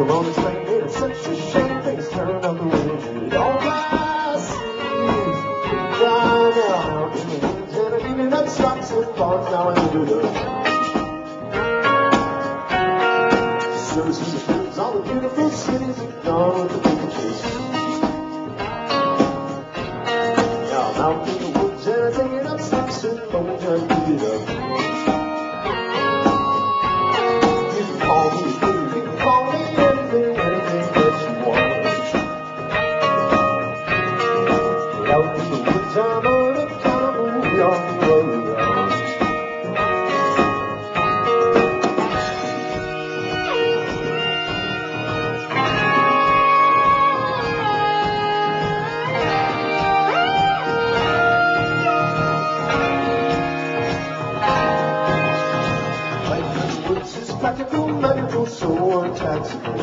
so unexplained, it's such a shame. Things turn out the way they did. All I see is dry now in the woods, and I'm eating up stocks and bonds. Now I live it up. Services and goods, all the beautiful cities are gone with the big chase. Now I'm out in the woods, and I'm taking up stocks and bonds. I live it up. You can call me a fool, you can call me anything that you want. Out in the woods, I'm on a cowboy, on the road. Life in the woods is practical, medical, so untaxable.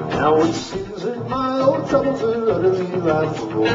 Now it seems that my old troubles are utterly laughable.